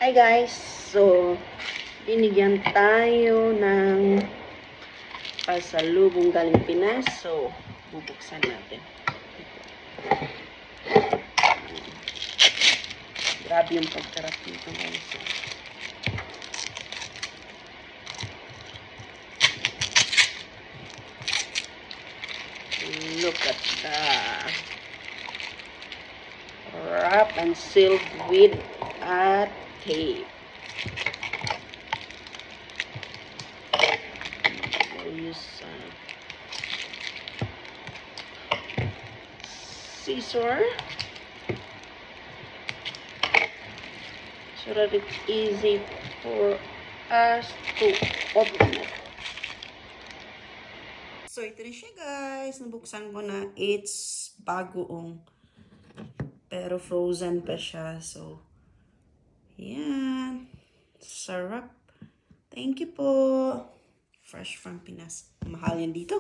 Hi guys! So, binigyan tayo ng pasalubong galing Pinas. So, bubuksan natin. Grabe yung pagkarap nito guys. Look at that. Wrap and sealed with a tape. We'll use scissor so that it's easy for us to open it. So, ito na siya guys. Nabuksan ko na. It's bagoong. Pero frozen pa siya. So, yan. Sarap. Thank you po. Fresh from Pinas. Mahal yan dito.